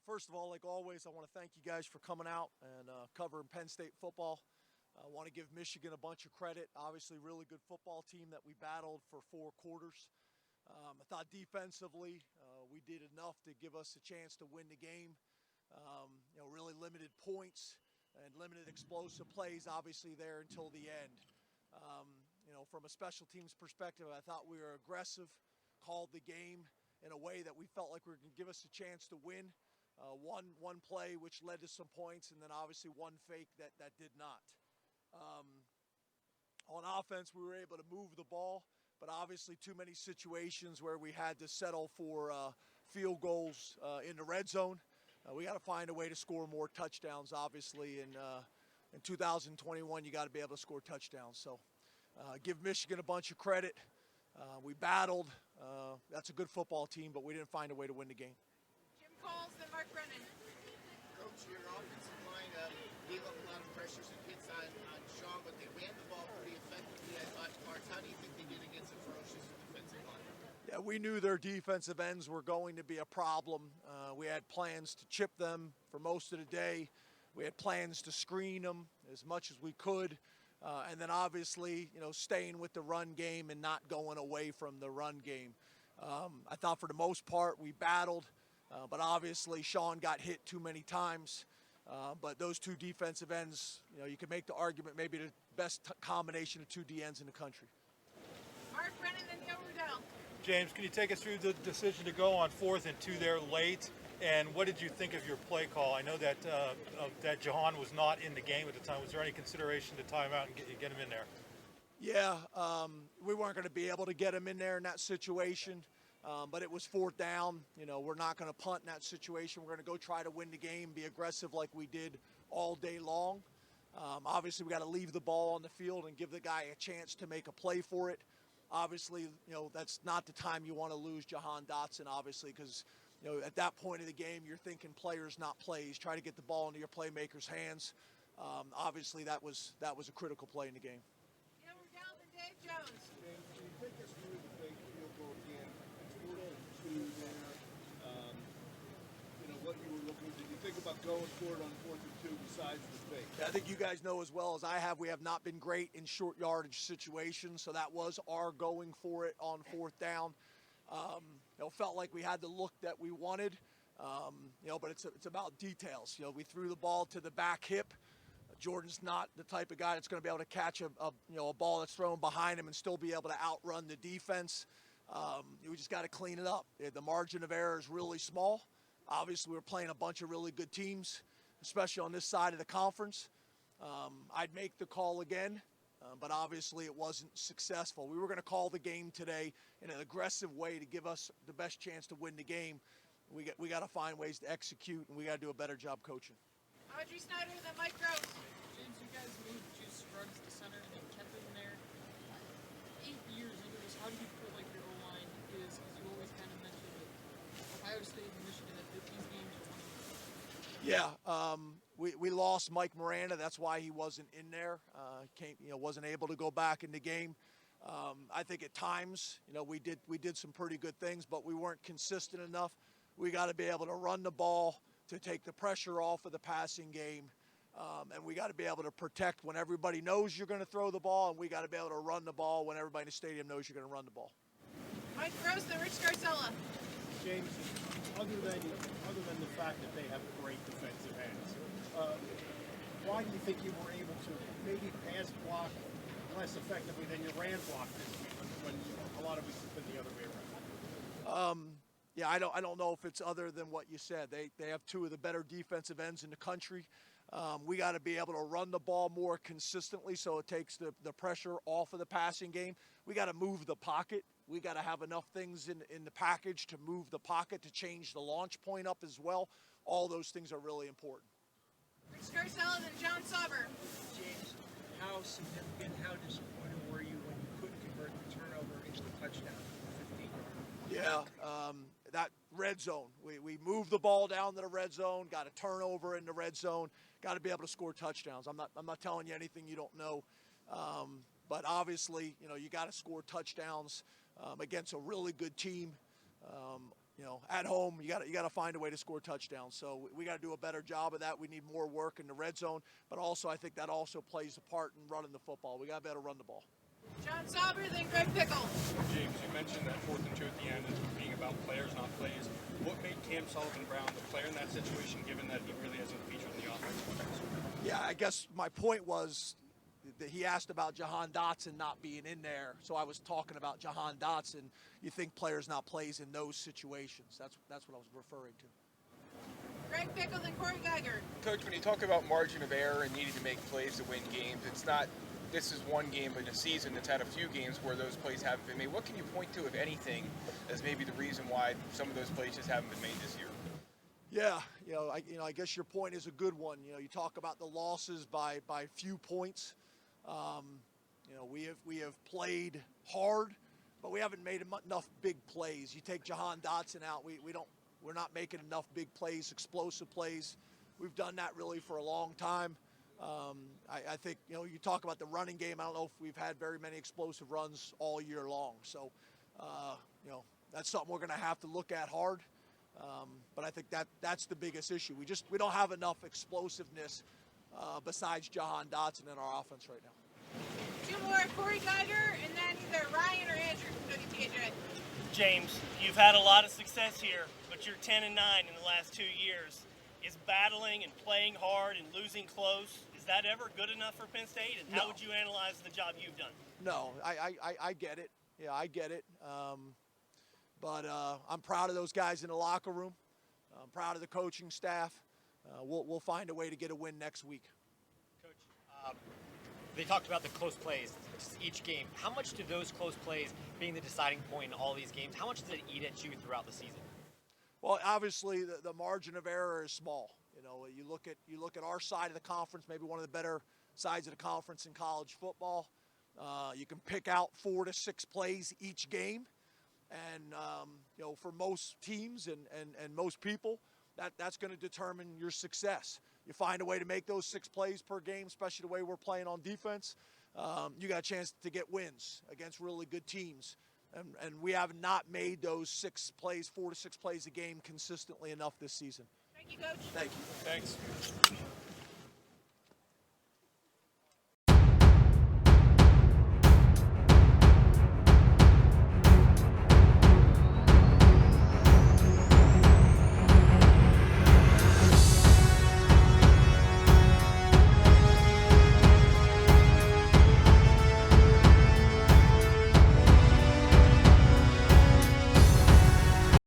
First of all, like always, I want to thank you guys for coming out and covering Penn State football. I want to give Michigan a bunch of credit. Obviously, really good football team that we battled for 4 quarters. I thought defensively we did enough to give us a chance to win the game. Really limited points and limited explosive plays, obviously, there until the end. From a special teams perspective, I thought we were aggressive, called the game in a way that we felt like we were going to give us a chance to win. One play which led to some points, and then obviously one fake that did not. On offense, we were able to move the ball, but obviously too many situations where we had to settle for field goals in the red zone. We got to find a way to score more touchdowns, obviously. In 2021, you got to be able to score touchdowns. So give Michigan a bunch of credit. We battled. That's a good football team, but we didn't find a way to win the game. Jim Coles and Mark Brennan. Coach, your offensive line gave up a lot of pressures and hits on Sean, but they ran the ball pretty effectively. I thought, Mark, how do you think they did against a ferocious defensive line? Yeah, we knew their defensive ends were going to be a problem. We had plans to chip them for most of the day. We had plans to screen them as much as we could. And then obviously, staying with the run game and not going away from the run game. I thought for the most part we battled, but obviously Sean got hit too many times. But those two defensive ends, you could make the argument maybe the best combination of two D ends in the country. Mark Brennan and Neil Rudell. James, can you take us through the decision to go on 4th and 2 there late? And what did you think of your play call? I know that that Jahan was not in the game at the time. Was there any consideration to time out and get him in there? Yeah, we weren't going to be able to get him in there in that situation, but it was 4th down. We're not going to punt in that situation. We're going to go try to win the game, be aggressive like we did all day long. Obviously, we got to leave the ball on the field and give the guy a chance to make a play for it. Obviously, that's not the time you want to lose Jahan Dotson, obviously, because at that point of the game, you're thinking players, not plays. Try to get the ball into your playmakers' hands. Obviously, that was a critical play in the game. Neil Rudell and Dave Jones. James, can you take us through the big field goal again? 4-2 there. What you were looking. Did you think about going for it on 4th and 2 besides the fake? I think you guys know as well as I have, we have not been great in short yardage situations, so that was our going for it on 4th down. Felt like we had the look that we wanted, but it's about details. We threw the ball to the back hip. Jordan's not the type of guy that's going to be able to catch a ball that's thrown behind him and still be able to outrun the defense. We just got to clean it up. The margin of error is really small. Obviously, we're playing a bunch of really good teams, especially on this side of the conference. I'd make the call again, but obviously it wasn't successful. We were going to call the game today in an aggressive way to give us the best chance to win the game. We got to find ways to execute, and we got to do a better job coaching. Audrey Snyder and Mike Gross. James, you guys moved Juice Scruggs to center and kept him there. 8 years into this, how do you feel like your O-line is? Because you always kind of mentioned that Ohio State and Michigan that these games are 20 years. Yeah, we lost Mike Miranda. That's why he wasn't in there. Wasn't able to go back in the game. I think at times, we did some pretty good things, but we weren't consistent enough. We got to be able to run the ball to take the pressure off of the passing game. And we got to be able to protect when everybody knows you're going to throw the ball, and we got to be able to run the ball when everybody in the stadium knows you're going to run the ball. Mike Gross and Rich Garcella. James, other than the fact that they have great defensive ends, why do you think you were able to maybe pass block less effectively than you ran block this week when a lot of it has been the other way around? Yeah, I don't know if it's other than what you said. They have two of the better defensive ends in the country. We got to be able to run the ball more consistently so it takes the pressure off of the passing game. We got to move the pocket. We got to have enough things in the package to move the pocket, to change the launch point up as well. All those things are really important. Rich Garcella and John Sauber. James, how significant, how disappointed were you when you couldn't convert the turnover into a touchdown for 15 yards? Yeah, that red zone. We moved the ball down to the red zone, got a turnover in the red zone, got to be able to score touchdowns. I'm not telling you anything you don't know. But obviously, you got to score touchdowns against a really good team. at home, you got to find a way to score touchdowns. So we got to do a better job of that. We need more work in the red zone, but also I think that also plays a part in running the football. We got to be able to run the ball. John Sauber, then Greg Pickle. James, you mentioned that 4th and 2 at the end is being about players, not plays. What made Cam Sullivan-Brown the player in that situation, given that he really hasn't featured in the offense much? Yeah, I guess my point was that he asked about Jahan Dotson not being in there, so I was talking about Jahan Dotson. You think players, not plays, in those situations. That's what I was referring to. Greg Pickle, then Corey Geiger. Coach, when you talk about margin of error and needing to make plays to win games, it's not this is one game in a season that's had a few games where those plays haven't been made. What can you point to, if anything, as maybe the reason why some of those plays just haven't been made this year? Yeah, I guess your point is a good one. You talk about the losses by few points. We have played hard, but we haven't made enough big plays. You take Jahan Dotson out, we're not making enough big plays, explosive plays. We've done that really for a long time. I think, you talk about the running game. I don't know if we've had very many explosive runs all year long. So, that's something we're going to have to look at hard. But I think that's the biggest issue. We don't have enough explosiveness besides Jahan Dotson in our offense right now. Two more, Corey Geiger, and then either Ryan or Andrew from WTHA. James, you've had a lot of success here, but you're 10-9 in the last 2 years. Is battling and playing hard and losing close, is that ever good enough for Penn State? And how would you analyze the job you've done? No, I get it. Yeah, I get it. But I'm proud of those guys in the locker room. I'm proud of the coaching staff. We'll find a way to get a win next week. Coach, they talked about the close plays each game. How much do those close plays, being the deciding point in all these games, how much does it eat at you throughout the season? Well, obviously the margin of error is small. You look at our side of the conference, maybe one of the better sides of the conference in college football. You can pick out 4 to 6 plays each game, and for most teams and most people, that's going to determine your success. You find a way to make those 6 plays per game, especially the way we're playing on defense. You got a chance to get wins against really good teams. And we have not made those 6 plays, 4 to 6 plays a game consistently enough this season. Thank you, Coach. Thank you. Thanks.